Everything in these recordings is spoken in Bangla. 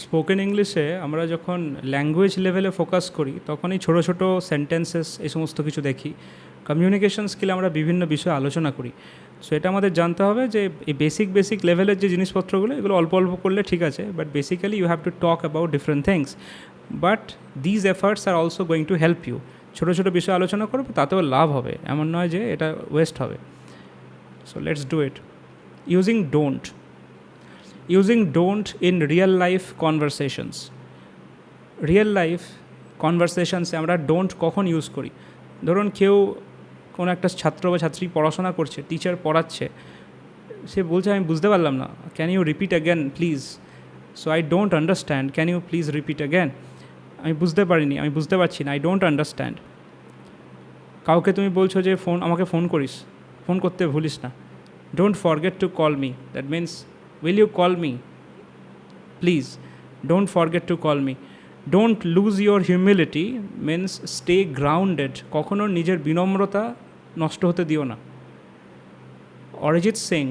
স্পোকেন ইংলিশে আমরা যখন ল্যাঙ্গুয়েজ লেভেলে ফোকাস করি তখনই ছোটো ছোটো সেন্টেন্সেস এই সমস্ত কিছু দেখি। কমিউনিকেশন স্কিলে আমরা বিভিন্ন বিষয়ে আলোচনা করি। সো এটা আমাদের জানতে হবে যে এই বেসিক লেভেলের যে জিনিসপত্রগুলো এগুলো অল্প অল্প করলে ঠিক আছে, but basically you have to talk about different things, but these efforts are also going to help you. ছোটো ছোটো বিষয়ে আলোচনা করবে, তাতেও লাভ হবে, এমন নয় যে এটা ওয়েস্ট হবে। So let's do it. Using don't in real life conversations. Real life কনভারসেশনসে আমরা ডোন্ট কখন ইউজ করি? ধরুন কেউ কোনো একটা ছাত্র বা ছাত্রী পড়াশোনা করছে, টিচার পড়াচ্ছে, সে বলছে আমি বুঝতে পারলাম না, can you repeat again please? So I don't understand, can you please repeat again? আমি বুঝতে পারিনি, আমি বুঝতে পারছি না, আই ডোন্ট আন্ডারস্ট্যান্ড। কাউকে তুমি বলছো যে আমাকে ফোন করিস, ফোন করতে ভুলিস না, don't forget to call me, that means will you call me please, don't forget to call me. Don't lose your humility means stay grounded, কখনো নিজের বিনম্রতা নষ্ট হতে দিও না। Arijit Singh,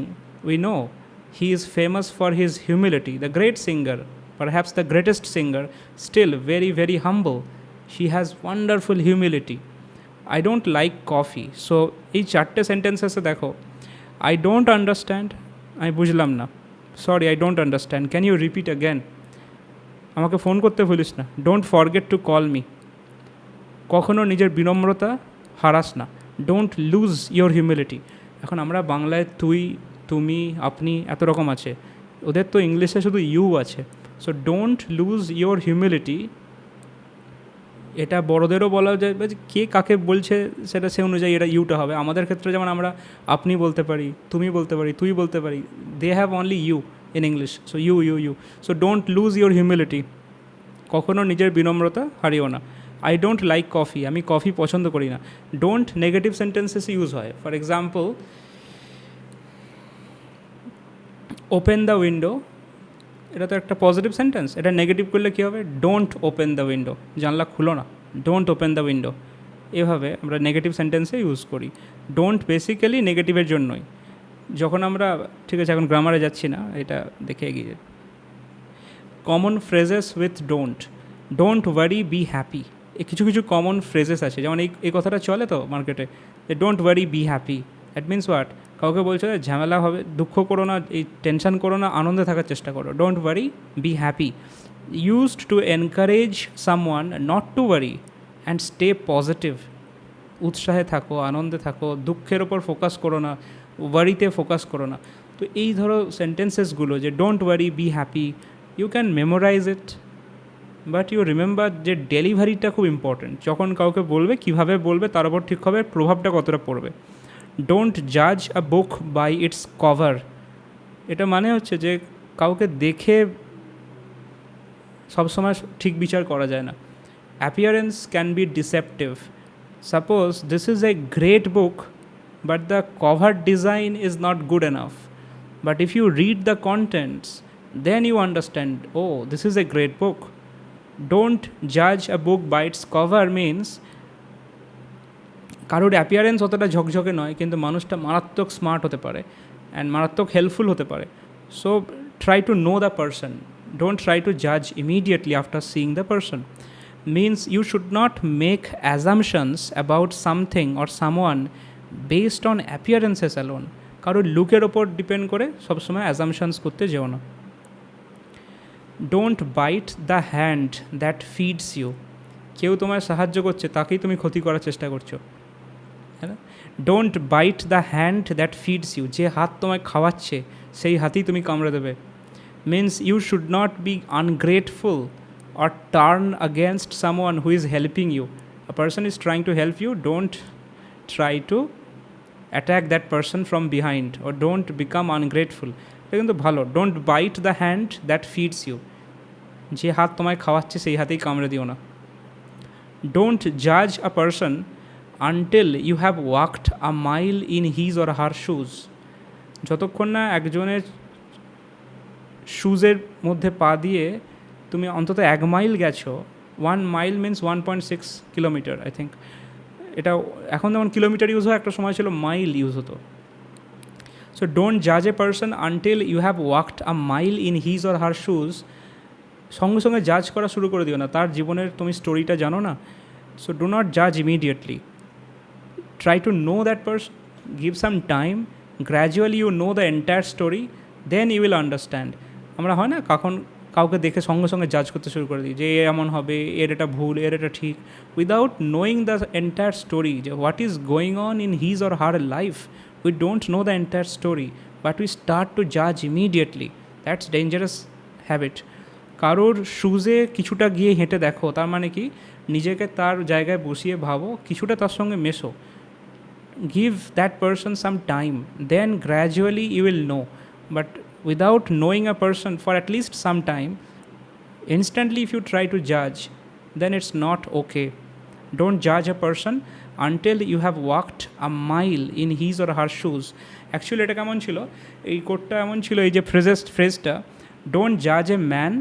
we know he is famous for his humility, the great singer, perhaps the greatest singer, still very humble. He has wonderful humility. I don't like coffee. So এই চারটে সেন্টেন্সেসে দেখো, I don't understand, আমি বুঝলাম না, sorry I don't understand, can you repeat again? আমাকে ফোন করতে ভুলিস না, don't forget to call me. কখনও নিজের বিনম্রতা হারাস না, ডোন্ট লুজ ইয়োর হিউমিলিটি। এখন আমরা বাংলায় তুই, তুমি, আপনি এত রকম আছে, ওদের তো ইংলিশে শুধু ইউ আছে। So don't loose your humility, এটা বড়দেরও বলা যায়, কে কাকে বলছে সেটা সে অনুযায়ী এটা ইউটা হবে। আমাদের ক্ষেত্রে যেমন আমরা আপনি বলতে পারি, তুমি বলতে পারি, তুই বলতে পারি, they have only you in English. So you. So don't lose your humility, কখনও নিজের বিনম্রতা হারিও না। আই ডোন্ট লাইক কফি, আমি কফি পছন্দ করি না। ডোন্ট নেগেটিভ সেন্টেন্সেস ইউজ হয়। For example, open the window, এটা তো একটা পজিটিভ সেন্টেন্স, এটা নেগেটিভ করলে কী হবে? ডোন্ট ওপেন দ্য উইন্ডো, জানলা খুলো না, ডোন্ট ওপেন দ্য উইন্ডো। এভাবে আমরা নেগেটিভ সেন্টেন্সে ইউজ করি। ডোন্ট বেসিক্যালি নেগেটিভের জন্যই। যখন আমরা, ঠিক আছে এখন গ্রামারে যাচ্ছি না, এটা দেখে এগিয়ে। Common phrases with don't worry be happy, এই কিছু কিছু কমন ফ্রেজেস আছে, যেমন এই কথাটা চলে তো মার্কেটে, যে don't worry be happy. That means what? কাউকে বলছো ঝামেলা হবে, দুঃখ করো না, এই টেনশন করো না, আনন্দে থাকার চেষ্টা করো। Don't worry be happy, used to encourage someone not to worry and stay positive. উৎসাহে থাকো, আনন্দে থাকো, দুঃখের ওপর ফোকাস করো না, ওয়ারিতে ফোকাস করো না। তো এই ধরো সেন্টেন্সেসগুলো, যে don't worry be happy, you can memorise it, but you remember যে ডেলিভারিটা খুব ইম্পর্টেন্ট। যখন কাউকে বলবে, কীভাবে বলবে তার উপর ঠিক হবে প্রভাবটা কতটা পড়বে। ডোন্ট জাজ আ বুক বাই ইটস কভার, এটা মানে হচ্ছে যে কাউকে দেখে সবসময় ঠিক বিচার করা যায় না। Appearance can be deceptive. Suppose this is a great book but the cover design is not good enough, but if you read the contents then you understand, oh, this is a great book. Don't judge a book by its cover means কারোর অ্যাপিয়ারেন্স অতটা ঝকঝকে নয়, কিন্তু মানুষটা মারাত্মক স্মার্ট হতে পারে অ্যান্ড মারাত্মক হেল্পফুল হতে পারে। So try to know the person, don't try to জাজ immediately after seeing the person. Means you should not make assumptions about something or someone based on appearances alone. কারোর লুকের ওপর ডিপেন্ড করে সবসময় অ্যাজামশনস করতে যেও না। Don't bite the hand that feeds you, কেউ তোমায় সাহায্য করছে তাকেই তুমি ক্ষতি করার চেষ্টা করছো, হ্যাঁ। Don't bite the hand that feeds you, যে হাত তোমায় খাওয়াচ্ছে সেই হাতেই তুমি কামড়ে দেবে। Means you should not be ungrateful or turn against someone who is helping you. A person is trying to help you, don't try to attack that person from behind or don't become ungrateful. এটা কিন্তু ভালো। Don't bite the hand that feeds you, যে হাত তোমায় খাওয়াচ্ছে সেই হাতেই কামড়ে দিও না। ডোন্ট জাজ a person until you have walked a mile in his or her shoes, যতক্ষণ না একজনের শুজের মধ্যে পা দিয়ে তুমি অন্তত 1 মাইল গেছো। 1 mile means 1.6 kilometre I think. এটা এখন যেমন কিলোমিটার ইউজ হয়, একটা সময় ছিল মাইল ইউজ হতো। সো ডোন্ট জাজ a person until you have walked a mile in his or her shoes সঙ্গে সঙ্গে জাজ করা শুরু করে দিও না, তার জীবনের তুমি স্টোরিটা জানো না। সো ডু নট জাজ immediately, try to know that person, give some time, gradually you know the entire story, then you will understand. আমরা হয় না কখন কাউকে দেখে সঙ্গে সঙ্গে জাজ করতে শুরু করে দিই যে এ এমন হবে, এর এটা ভুল, এর এটা ঠিক, without knowing the entire story, যে what is going on in his or her life. We don't know the entire story, but we start to জাজ ইমিডিয়েটলি। That's dangerous habit. কারোর শুজে কিছুটা গিয়ে হেঁটে দেখো, তার মানে কি নিজেকে তার জায়গায় বসিয়ে ভাবো, কিছুটা তার সঙ্গে মেশো, give that person some time, then gradually you will know. But without knowing a person for at least some time, instantly if you try to judge, then it's not okay. Don't judge a person until you have walked a mile in his or her shoes. Actually এটা কেমন ছিল, এই কোটটা এমন ছিল, এই যে ফ্রেজটা, don't judge a man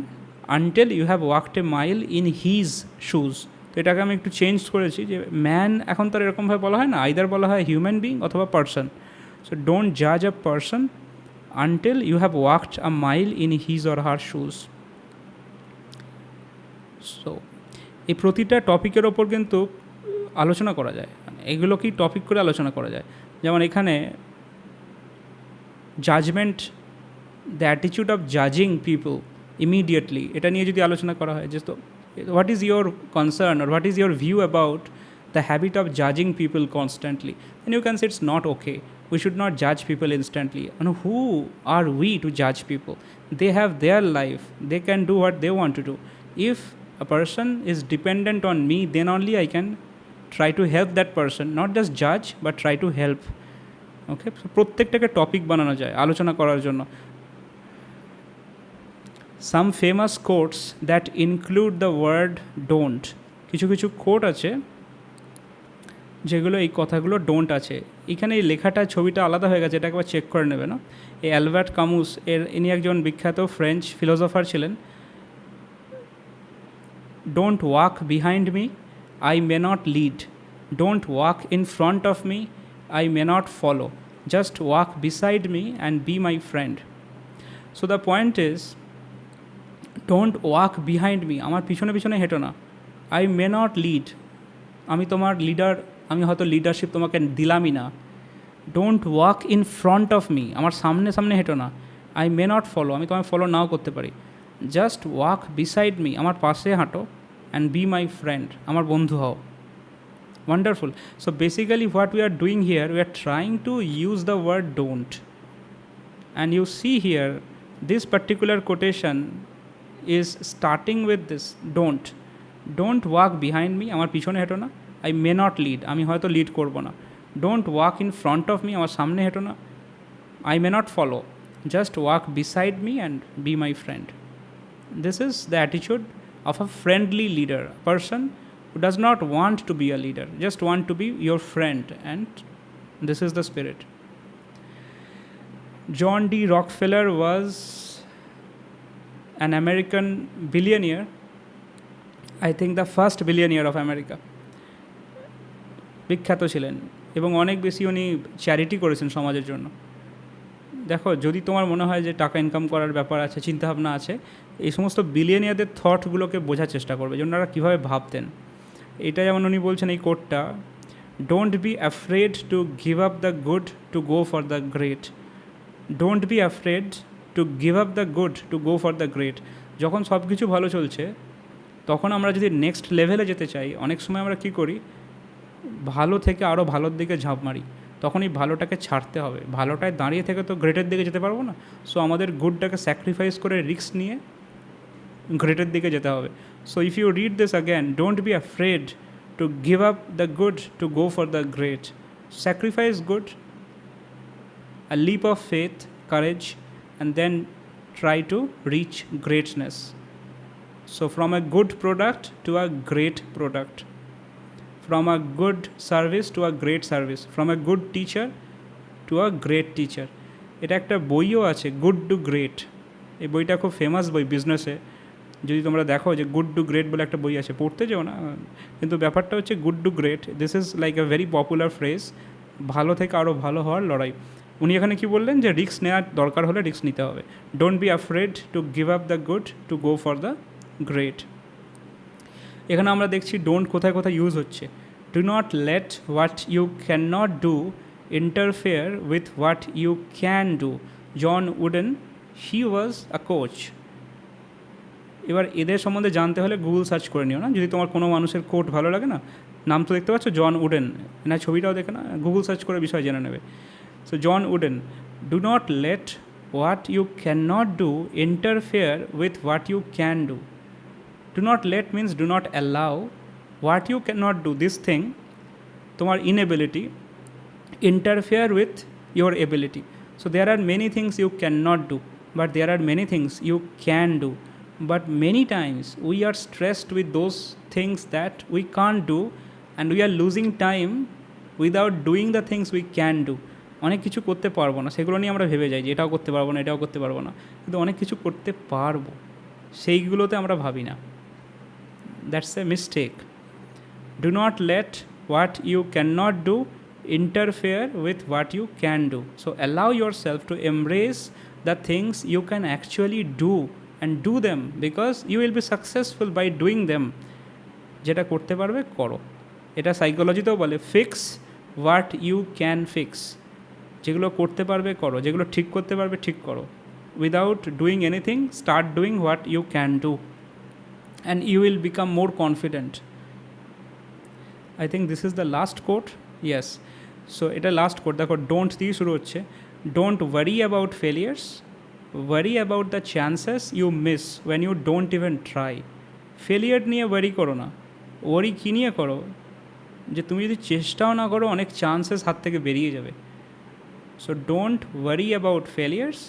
until you have walked a mile in his shoes. তো এটাকে আমি একটু চেঞ্জ করেছি, যে ম্যান এখন তার এরকমভাবে বলা হয় না, আইদার বলা হয় হিউম্যান বিং অথবা পার্সন। সো ডোন্ট জাজ a person until you have walked a mile in his or her shoes. So এই প্রতিটা টপিকের ওপর কিন্তু আলোচনা করা যায়, মানে এগুলোকেই টপিক করে আলোচনা করা যায়। যেমন এখানে জাজমেন্ট, দ্য অ্যাটিটিউড অফ জাজিং পিপল ইমিডিয়েটলি, এটা নিয়ে যদি আলোচনা করা হয়, যে তো what is your concern or what is your view about the habit of judging people constantly, then you can say it's not okay. We should not judge people instantly. And who are we to judge people? They have their life, they can do what they want to do. If a person is dependent on me, then only I can try to help that person, not just judge but try to help. Okay, so প্রত্যেকটাকে টপিক বানানো যায় আলোচনা করার জন্য। Some famous quotes that include the word don't, কিছু কিছু কোট আছে যেগুলো এই কথাগুলো ডোন্ট আছে। এখানে এই লেখাটা ছবিটা আলাদা হয়ে গেছে, এটা একবার চেক করে নেবে না। এই অ্যালবার্ট কামুস, ইনি একজন বিখ্যাত ফ্রেঞ্চ ফিলোসফার ছিলেন। Don't walk behind me, I may not lead, don't walk in front of me, I may not follow, just walk beside me and B my friend. So the point is, don't walk behind me, আমার পিছনে পিছনে হেঁটো না। আই মে নট লিড, আমি তোমার লিডার, আমি হয়তো লিডারশিপ তোমাকে দিলামই না। Don't walk in front of me, আমার সামনে সামনে হেঁটো না। আই মে নট ফলো, আমি তোমায় ফলো নাও করতে পারি। জাস্ট ওয়াক বিসাইড মি, আমার পাশে হাঁটো, অ্যান্ড বি মাই ফ্রেন্ড, আমার বন্ধু হও। Wonderful. So basically what we are doing here, we are trying to use the word don't, and you see here this particular quotation is starting with this don't walk behind me, আমার পিছনে হেঁটো না। I may not lead, আমি হয়তো লিড করব না। don't walk in front of me, আমার সামনে হেঁটো না। I may not follow, just walk beside me and be my friend. This is the attitude of a friendly leader, a person who does not want to be a leader, just want to be your friend, and this is the spirit. John D. Rockefeller was an American billionaire, I think the first billionaire of America. বিখ্যাত ছিলেন এবং অনেক বেশি উনি চ্যারিটি করেছেন সমাজের জন্য। দেখো, যদি তোমার মনে হয় যে টাকা ইনকাম করার ব্যাপার আছে, চিন্তাভাবনা আছে, এই সমস্ত বিলিয়নিয়ারদের থটগুলোকে বোঝার চেষ্টা করবে যে ওনারা কীভাবে ভাবতেন। এটা যেমন উনি বলছেন এই কোটটা, don't be afraid to give up the good to go for the great, don't be afraid to give up the good to go for the great. যখন সব কিছু ভালো চলছে, তখন আমরা যদি নেক্সট লেভেলে যেতে চাই, অনেক সময় আমরা কী করি, ভালো থেকে আরও ভালোর দিকে ঝাঁপ মারি। তখন এই ভালোটাকে ছাড়তে হবে, ভালোটায় দাঁড়িয়ে থেকে তো গ্রেটের দিকে যেতে পারবো না। সো আমাদের গুডটাকে স্যাক্রিফাইস করে রিস্ক নিয়ে গ্রেটের দিকে যেতে হবে। So if you read this again, don't be afraid to give up the good to go for the great, sacrifice good, a leap of faith, courage, and then try to reach greatness. So from a good product to a great product, from a good service to a great service, from a good teacher to a great teacher. এটা একটা বইও আছে, গুড টু গ্রেট। এই বইটা খুব ফেমাস বই বিজনেসে। যদি তোমরা দেখো যে গুড টু গ্রেট বলে একটা বই আছে, পড়তে যাও না, কিন্তু ব্যাপারটা হচ্ছে good to great, this is like a very popular phrase, ভালো থেকে আরও ভালো হওয়ার লড়াই। উনি এখানে কি বললেন, যে রিস্ক নেওয়ার দরকার হলে রিস্ক নিতে হবে। Don't be afraid to give up the good to go for the great. এখানে আমরা দেখছি ডোন্ট কোথায় কোথায় ইউজ হচ্ছে। Do not let what you can not do interfere with what you can do. John Wooden, he was a coach. এবার এদের সম্বন্ধে জানতে হলে গুগল সার্চ করে নিও না, যদি তোমার কোনো মানুষের কোট ভালো লাগে না, নাম তো দেখতে পাচ্ছ জন উডেন, না ছবিটাও দেখে না, গুগল সার্চ করে বিষয় জেনে নেবে। So John Wooden, do not let what you can not do interfere with what you can do. Do not let means do not allow what you can not do, this thing, তোমার inability, interfere with your ability. So there are many things you cannot do, but there are many things you can do. But many times we are stressed with those things that we can't do, and we are losing time without doing the things we can do. অনেক কিছু করতে পারবো না, সেগুলো নিয়ে আমরা ভেবে যাই যে এটাও করতে পারবো না, এটাও করতে পারবো না, কিন্তু অনেক কিছু করতে পারবো, সেইগুলোতে আমরা ভাবি না। That's a mistake. Do not let what you can not do interfere with what you can do. So allow yourself to embrace the things you can actually do and do them, because you will be successful by doing them. যেটা করতে পারবে করো। এটা সাইকোলজিতেও বলে fix what you can fix. যেগুলো করতে পারবে করো, যেগুলো ঠিক করতে পারবে ঠিক করো। Without doing anything, start doing what you can do, and you will become more confident. I think this is the last quote. Yes, so এটা লাস্ট কোট। দেখো, ডোন্ট দিয়ে শুরু হচ্ছে। Don't worry about failures, worry about the chances you miss when you don't even try. Failure নিয়ে ওয়ারি করো না। ওয়ারি কী নিয়ে করো? যে তুমি যদি চেষ্টাও না করো, অনেক চান্সেস হাত থেকে বেরিয়ে যাবে। So don't worry about failures,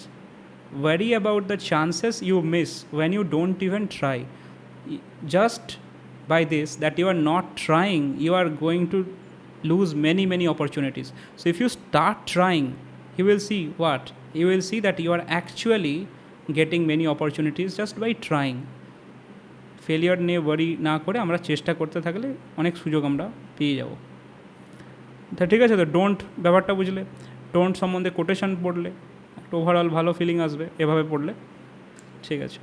worry about the chances you miss when you don't even try. Just by this that you are not trying, you are going to lose many opportunities. So if you start trying, you will see what? You will see that you are actually getting many opportunities just by trying. Failure নিয়ে ওয়ারি না করে আমরা চেষ্টা করতে থাকলে অনেক সুযোগ আমরা পেয়ে যাব। তা ঠিক আছে, তো ডোন্ট ব্যাপারটা বুঝলে, ডোন্ট সম্বন্ধে কোটেশন পড়লে একটা ওভারঅল ভালো ফিলিং আসবে এভাবে পড়লে। ঠিক আছে।